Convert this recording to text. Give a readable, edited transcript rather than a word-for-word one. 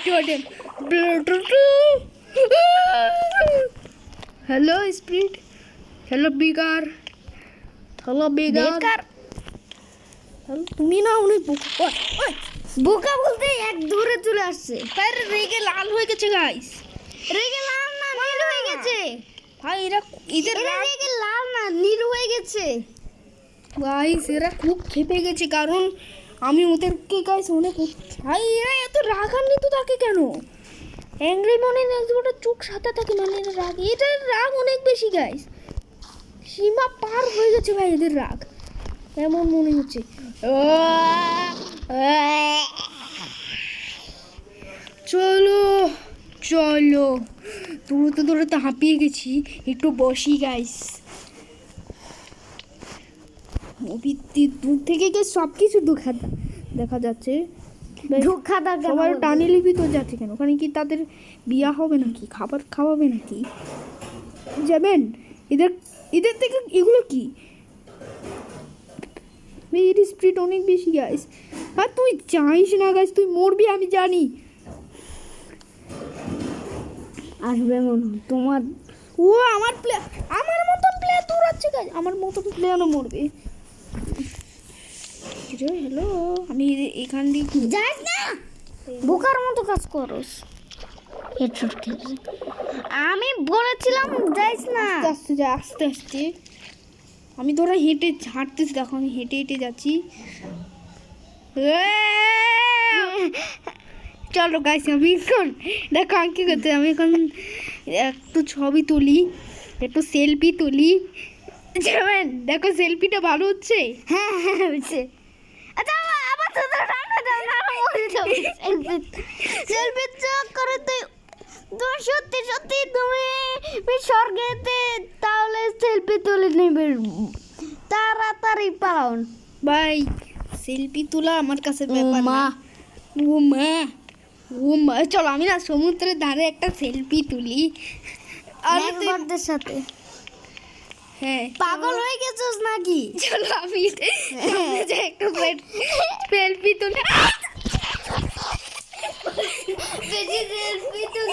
Totem hello spirit, hello bigger, hello bigger. তুমি না অনেক বোকা বলতে এক দূরে চলে আসছে। আরে রেগে লাল হয়ে গেছে গাইস। রেগে লাল না নীল হয়ে গেছে ভাই এদের রেগে লাল না নীল হয়ে গেছে গাইস। এরা খুব খেপে গেছে কারণ আমি ওদেরকে গাইস অনেক ভাই এরা এত রাগান্বিত থাকে কেন? অ্যাংরি মনে ওটা চোখ সাথে থাকে মানে এরা রাগ, এটার রাগ অনেক বেশি গাইস, সীমা পার হয়ে গেছে ভাই এদের রাগ, এমন মনে হচ্ছে। চলো চলো, দৌড়তে দৌড়তে হাঁপিয়ে গেছি, একটু বসি গাইস। দূর থেকে গিয়ে সব কিছু দেখা যাচ্ছে। সবার টানে লিপি তো যাচ্ছে কেন? ওখানে কি তাদের বিয়া হবে নাকি? খাবার খাওয়াবে নাকি? যাবেন এদের থেকে এগুলো কি? এর স্পিড অনেক বেশি গাইস। আর তুই জানিস না গাইস, তুই মরবি আমি জানি। আসবে মনে তোমার ও আমার প্লেয়ার, আমার মতন প্লেয়ার দৌড়াচ্ছে গাইস, আমার মতন প্লেয়ারও মরবে। হ্যালো, আমি এখান দিয়ে যাস না, বোকার মতো কাজ করস। হেডশট খেলছে, আমি বলেছিলাম যাইস না। আস্তে আস্তে আস্তে আস্তে আমি তোরা হেঁটে হাঁটতেছি, দেখো আমি হেঁটে হেঁটে যাচ্ছি। চলো গাইস, আমি এখন দেখো আমি কী করতে, আমি এখন একটু ছবি তুলি, একটু সেলফি তুলি। যাবেন দেখো সেলফিটা ভালো হচ্ছে। হ্যাঁ হ্যাঁ হচ্ছে। আচ্ছা আবার তো রান্না দাও না, মরে যাও। সেলফি চক করে তুই সত্যি সত্যি তুমি স্বর্গেতে, তাহলে সেলফি তুলে নেবে। তাড়াতাড়ি পালাও ভাই, সেলফি তোলা আমার কাছে ব্যাপার না। ও মা, চলো আমি না সমুদ্রের ধারে একটা সেলফি তুলি ম্যাকবারদের সাথে। হ্যাঁ, পাগল হয়ে গেছিস নাকি? চলো আমি একটু সেলফি তুলি। সেলফি তুলে